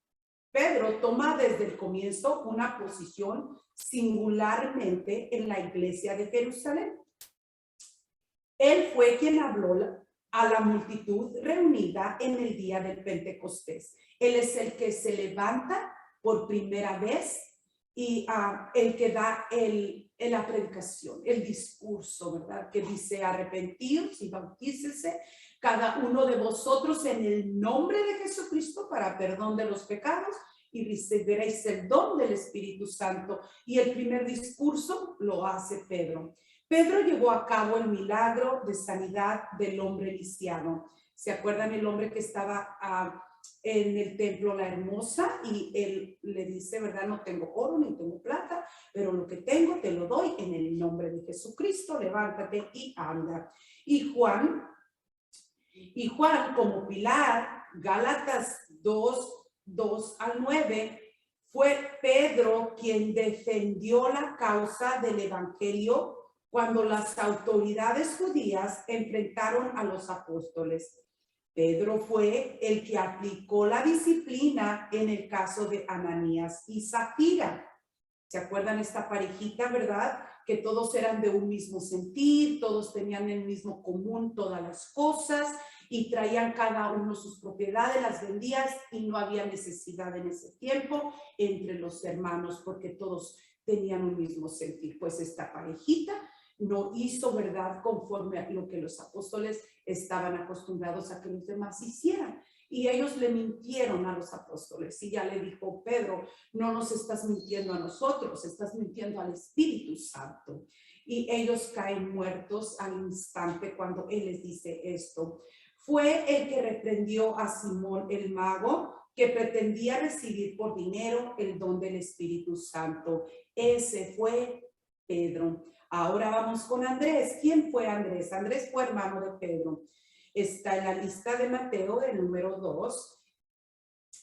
Pedro toma desde el comienzo una posición singularmente en la iglesia de Jerusalén. Él fue quien habló a la multitud reunida en el día del Pentecostés. Él es el que se levanta por primera vez y el que da la predicación, el discurso, ¿verdad? Que dice arrepentíos y bautícese cada uno de vosotros en el nombre de Jesucristo para perdón de los pecados y recibiréis el don del Espíritu Santo. Y el primer discurso lo hace Pedro. Pedro llevó a cabo el milagro de sanidad del hombre lisiado. ¿Se acuerdan el hombre que estaba en el templo La Hermosa? Y él le dice, ¿verdad? No tengo oro ni tengo plata, pero lo que tengo te lo doy en el nombre de Jesucristo. Levántate y anda. Y Juan como pilar, Gálatas 2 al 9, fue Pedro quien defendió la causa del evangelio cuando las autoridades judías enfrentaron a los apóstoles. Pedro fue el que aplicó la disciplina en el caso de Ananías y Zafira. ¿Se acuerdan esta parejita, verdad? Que todos eran de un mismo sentir, todos tenían el mismo común todas las cosas y traían cada uno sus propiedades, las vendían y no había necesidad en ese tiempo entre los hermanos porque todos tenían un mismo sentir. Pues esta parejita no hizo, ¿verdad?, conforme a lo que los apóstoles estaban acostumbrados a que los demás hicieran. Y ellos le mintieron a los apóstoles. Y ya le dijo Pedro, no nos estás mintiendo a nosotros, estás mintiendo al Espíritu Santo. Y ellos caen muertos al instante cuando él les dice esto. Fue el que reprendió a Simón el mago, que pretendía recibir por dinero el don del Espíritu Santo. Ese fue Pedro. Ahora vamos con Andrés. ¿Quién fue Andrés? Andrés fue hermano de Pedro. Está en la lista de Mateo, el número 2.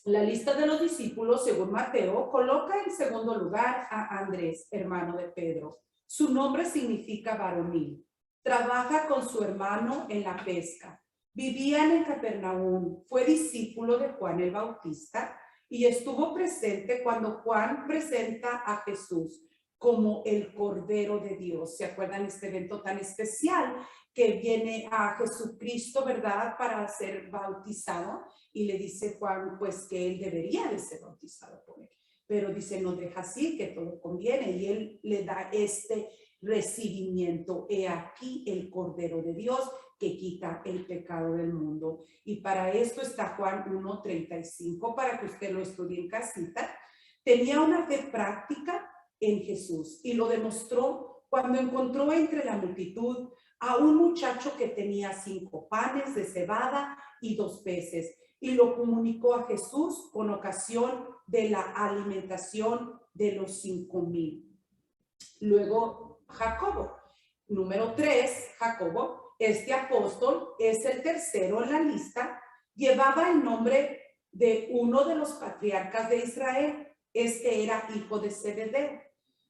La lista de los discípulos, según Mateo, coloca en segundo lugar a Andrés, hermano de Pedro. Su nombre significa varonil. Trabaja con su hermano en la pesca. Vivían en Capernaum. Fue discípulo de Juan el Bautista y estuvo presente cuando Juan presenta a Jesús como el Cordero de Dios. ¿Se acuerdan este evento tan especial que viene a Jesucristo, ¿verdad? Para ser bautizado. Y le dice Juan, pues que él debería de ser bautizado por él. Pero dice, no deja así, que todo conviene. Y él le da este recibimiento. He aquí el Cordero de Dios que quita el pecado del mundo. Y para esto está Juan 1:35, para que usted lo estudie en casita. Tenía una fe práctica en Jesús y lo demostró cuando encontró entre la multitud a un muchacho que tenía 5 panes de cebada y 2 peces, y lo comunicó a Jesús con ocasión de la alimentación de los 5,000. Luego Jacobo, número 3, Jacobo, este apóstol es el tercero en la lista, llevaba el nombre de uno de los patriarcas de Israel. Este era hijo de Zebedeo.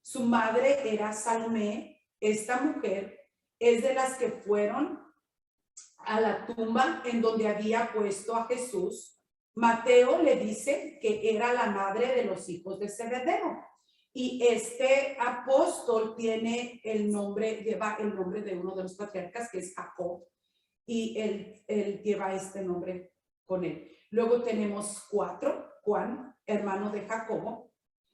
Su madre era Salomé. Esta mujer es de las que fueron a la tumba en donde había puesto a Jesús. Mateo le dice que era la madre de los hijos de Zebedeo. Y este apóstol tiene el nombre, lleva el nombre de uno de los patriarcas, que es Jacob. Y él lleva este nombre con él. Luego tenemos 4, Juan, hermano de Jacobo.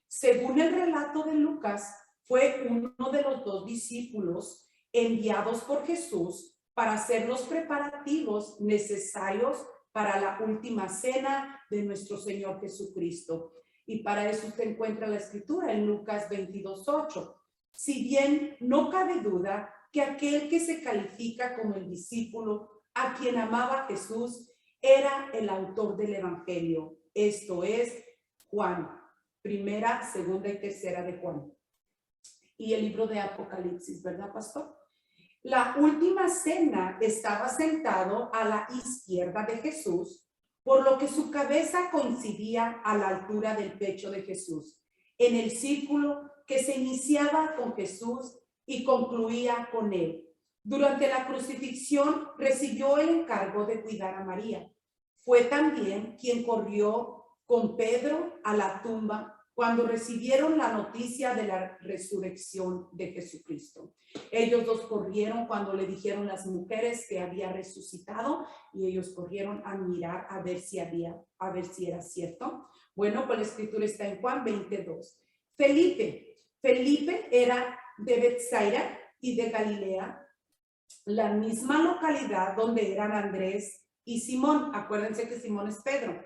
Según el relato de Lucas, fue uno de los 2 discípulos enviados por Jesús para hacer los preparativos necesarios para la última cena de nuestro Señor Jesucristo. Y para eso usted encuentra la escritura en Lucas 22:8. Si bien no cabe duda que aquel que se califica como el discípulo a quien amaba Jesús era el autor del evangelio, esto es Juan, primera, segunda y tercera de Juan. Y el libro de Apocalipsis, ¿verdad, pastor? La última cena estaba sentado a la izquierda de Jesús, por lo que su cabeza coincidía a la altura del pecho de Jesús, en el círculo que se iniciaba con Jesús y concluía con él. Durante la crucifixión recibió el encargo de cuidar a María. Fue también quien corrió con Pedro a la tumba cuando recibieron la noticia de la resurrección de Jesucristo. Ellos 2 corrieron cuando le dijeron las mujeres que había resucitado, y ellos corrieron a mirar a ver si era cierto. Bueno, pues la escritura está en Juan 22. Felipe era de Betsaida y de Galilea, la misma localidad donde eran Andrés y Simón. Acuérdense que Simón es Pedro.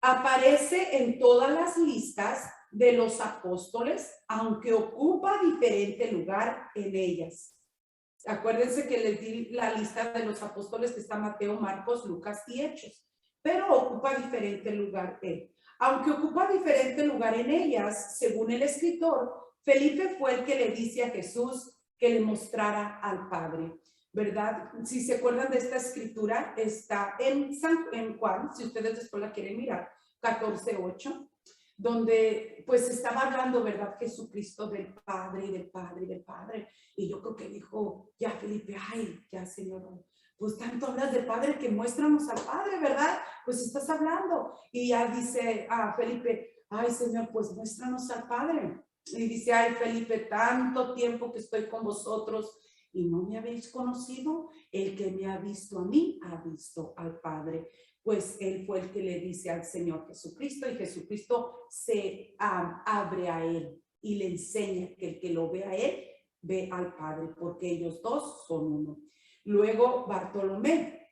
Aparece en todas las listas de los apóstoles, aunque ocupa diferente lugar en ellas. Acuérdense que les di la lista de los apóstoles, que está Mateo, Marcos, Lucas y Hechos, pero ocupa diferente lugar él. Aunque ocupa diferente lugar en ellas, según el escritor, Felipe fue el que le dice a Jesús que le mostrara al Padre, ¿verdad? Si se acuerdan de esta escritura, está en Juan, si ustedes después la quieren mirar, 14:8, donde pues estaba hablando, ¿verdad? Jesucristo del Padre y del Padre y del Padre. Y yo creo que dijo, ya Felipe, ay, ya Señor, pues tanto hablas del Padre, que muéstranos al Padre, ¿verdad? Pues estás hablando. Y ya dice a Felipe, ay Señor, pues muéstranos al Padre. Y dice, ay Felipe, tanto tiempo que estoy con vosotros y no me habéis conocido. El que me ha visto a mí, ha visto al Padre. Pues él fue el que le dice al Señor Jesucristo, y Jesucristo se abre a él y le enseña que el que lo ve a él, ve al Padre, porque ellos 2 son uno. Luego Bartolomé.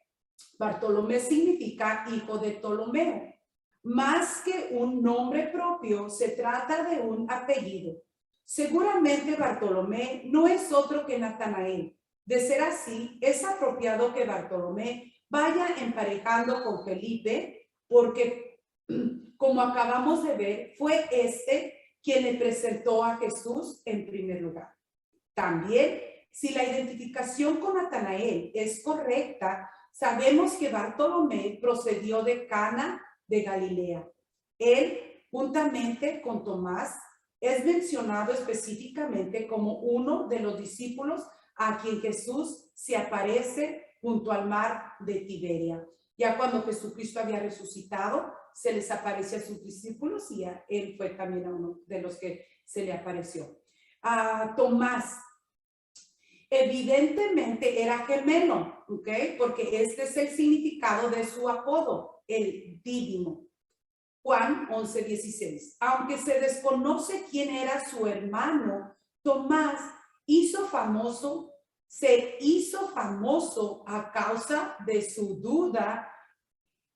Bartolomé significa hijo de Ptolomeo. Más que un nombre propio, se trata de un apellido. Seguramente Bartolomé no es otro que Natanael. De ser así, es apropiado que Bartolomé vaya emparejando con Felipe, porque como acabamos de ver, fue este quien le presentó a Jesús en primer lugar. También, si la identificación con Natanael es correcta, sabemos que Bartolomé procedió de Cana de Galilea. Él, juntamente con Tomás, es mencionado específicamente como uno de los discípulos a quien Jesús se aparece junto al mar de Tiberia. Ya cuando Jesucristo había resucitado, se les aparece a sus discípulos, y a él fue también uno de los que se le apareció. A Tomás. Evidentemente era gemelo, ¿ok? Porque este es el significado de su apodo, el Dídimo. Juan 11:16. Aunque se desconoce quién era su hermano, Tomás se hizo famoso a causa de su duda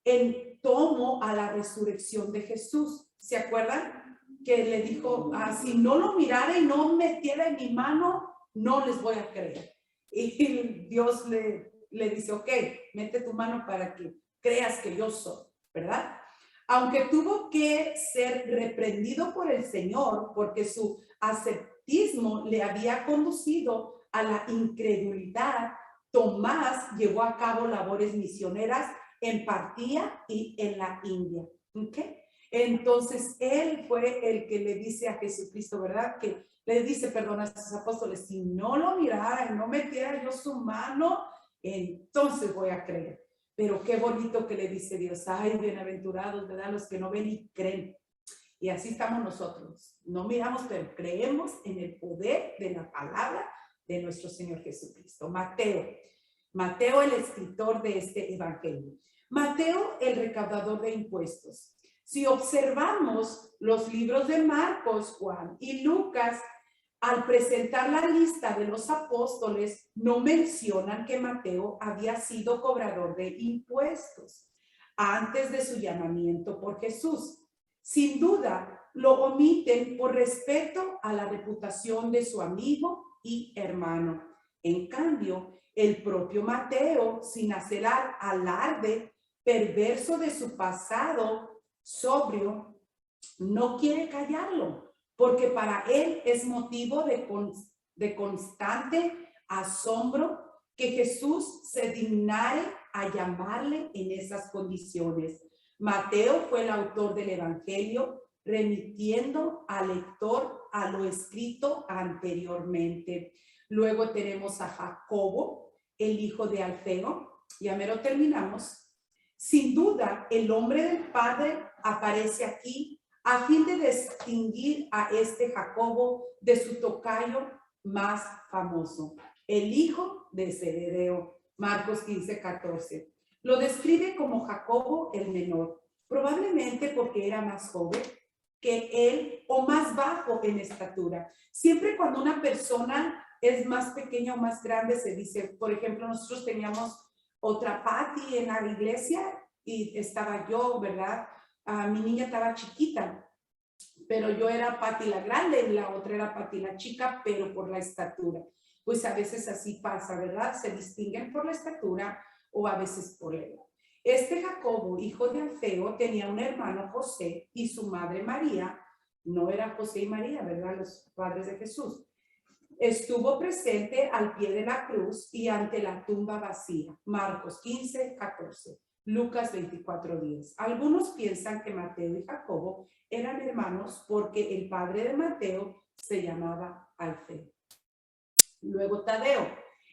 en torno a la resurrección de Jesús. ¿Se acuerdan? Que le dijo, si no lo mirara y no metiera en mi mano, no les voy a creer. Y Dios le dice, ok, mete tu mano para que creas que yo soy, ¿verdad? Aunque tuvo que ser reprendido por el Señor porque su ascetismo le había conducido a la incredulidad, Tomás llevó a cabo labores misioneras en Partía y en la India. ¿Okay? Entonces, él fue el que le dice a Jesucristo, ¿verdad? Que le dice, perdón, a sus apóstoles, si no lo mirara y no metiera yo su mano, entonces voy a creer. Pero qué bonito que le dice Dios, ay, bienaventurados, ¿verdad? Los que no ven y creen. Y así estamos nosotros. No miramos, pero creemos en el poder de la palabra de nuestro Señor Jesucristo. Mateo, el escritor de este evangelio. Mateo, el recaudador de impuestos. Si observamos los libros de Marcos, Juan y Lucas, al presentar la lista de los apóstoles, no mencionan que Mateo había sido cobrador de impuestos antes de su llamamiento por Jesús. Sin duda, lo omiten por respeto a la reputación de su amigo y hermano. En cambio, el propio Mateo, sin hacer alarde perverso de su pasado sobrio, no quiere callarlo, porque para él es motivo de constante asombro que Jesús se dignare a llamarle en esas condiciones. Mateo fue el autor del Evangelio, remitiendo al lector a lo escrito anteriormente. Luego tenemos a Jacobo, el hijo de Alfeo. Ya mero terminamos. Sin duda, el nombre del Padre aparece aquí a fin de distinguir a este Jacobo de su tocayo más famoso, el hijo de Zebedeo. Marcos 15:14. Lo describe como Jacobo el menor, probablemente porque era más joven que él o más bajo en estatura. Siempre cuando una persona es más pequeña o más grande se dice, por ejemplo, nosotros teníamos otra Patty en la iglesia y estaba yo, ¿verdad? Mi niña estaba chiquita, pero yo era Patty la grande y la otra era Patty la chica, pero por la estatura. Pues a veces así pasa, ¿verdad? Se distinguen por la estatura o a veces por la edad. Este Jacobo, hijo de Alfeo, tenía un hermano José y su madre María. No era José y María, ¿verdad? Los padres de Jesús. Estuvo presente al pie de la cruz y ante la tumba vacía. Marcos 15:14. Lucas 24:10. Algunos piensan que Mateo y Jacobo eran hermanos porque el padre de Mateo se llamaba Alfeo. Luego Tadeo.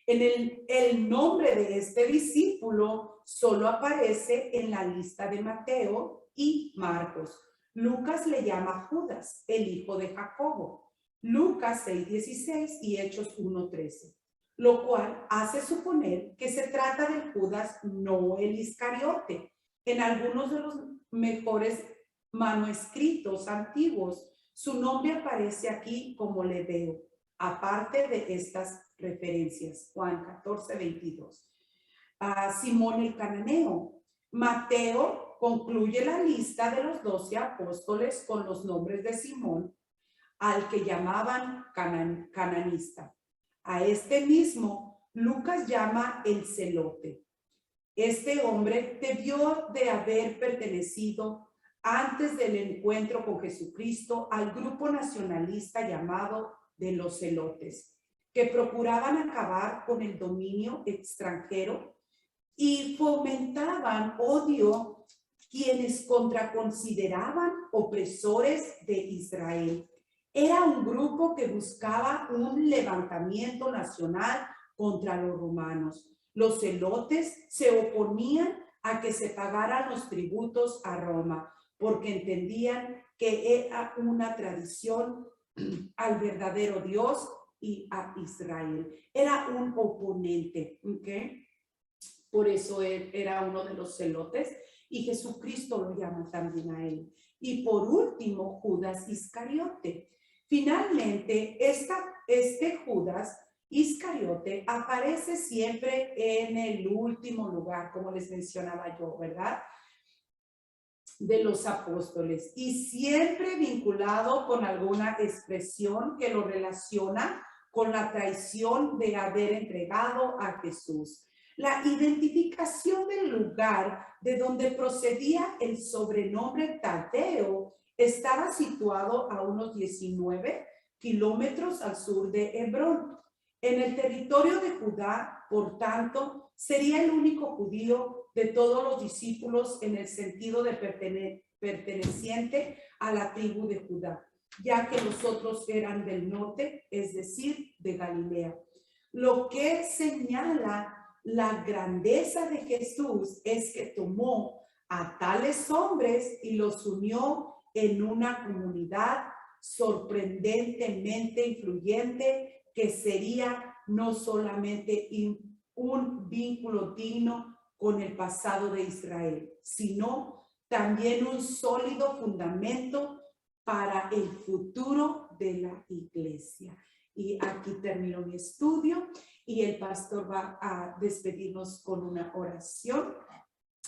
El nombre de este discípulo solo aparece en la lista de Mateo y Marcos. Lucas le llama Judas, el hijo de Jacobo. Lucas 6:16 y Hechos 1:13, lo cual hace suponer que se trata de Judas, no el Iscariote. En algunos de los mejores manuscritos antiguos, su nombre aparece aquí como Lebeo, aparte de estas referencias. Juan 14:22. Simón el cananeo. Mateo concluye la lista de los 12 apóstoles con los nombres de Simón, al que llamaban cananista. A este mismo Lucas llama el celote. Este hombre debió de haber pertenecido antes del encuentro con Jesucristo al grupo nacionalista llamado de los celotes, que procuraban acabar con el dominio extranjero y fomentaban odio quienes consideraban opresores de Israel. Era un grupo que buscaba un levantamiento nacional contra los romanos. Los celotes se oponían a que se pagaran los tributos a Roma, porque entendían que era una tradición al verdadero Dios y a Israel. Era un oponente, ¿ok? Por eso él era uno de los celotes y Jesucristo lo llamó también a él. Y por último, Judas Iscariote. Finalmente, este Judas Iscariote aparece siempre en el último lugar, como les mencionaba yo, ¿verdad? De los apóstoles, y siempre vinculado con alguna expresión que lo relaciona con la traición de haber entregado a Jesús. La identificación del lugar de donde procedía el sobrenombre Tadeo estaba situado a unos 19 kilómetros al sur de Hebrón. En el territorio de Judá, por tanto, sería el único judío de todos los discípulos en el sentido de perteneciente a la tribu de Judá, ya que los otros eran del norte, es decir, de Galilea. Lo que señala la grandeza de Jesús es que tomó a tales hombres y los unió en una comunidad sorprendentemente influyente que sería no solamente un vínculo digno con el pasado de Israel, sino también un sólido fundamento para el futuro de la iglesia. Y aquí termino mi estudio y el pastor va a despedirnos con una oración.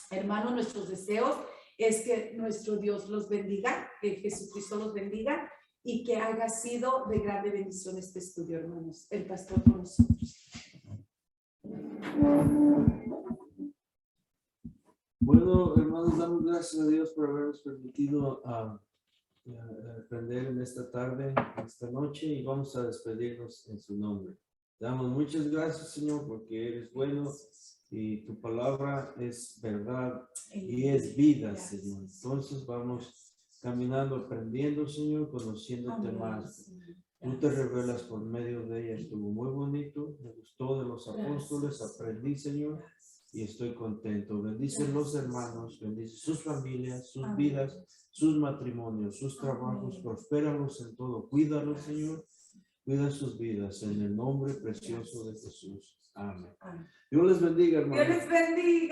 Hermanos, nuestros deseos es que nuestro Dios los bendiga, que Jesucristo los bendiga y que haya sido de grande bendición este estudio, hermanos. El pastor con nosotros. Bueno, hermanos, damos gracias a Dios por habernos permitido aprender en esta tarde, esta noche, y vamos a despedirnos en su nombre. Te damos muchas gracias, Señor, porque eres bueno y tu palabra es verdad y es vida, Señor. Entonces vamos caminando, aprendiendo, Señor, conociéndote más. Tú te revelas por medio de ella. Estuvo muy bonito, me gustó de los apóstoles, aprendí, Señor, y estoy contento. Bendice los hermanos, bendice sus familias, sus vidas, sus matrimonios, sus trabajos, prospéralos en todo. Cuídalos, Señor, cuida sus vidas en el nombre precioso de Jesús. Amén. Dios les bendiga, hermanos. Dios les bendiga.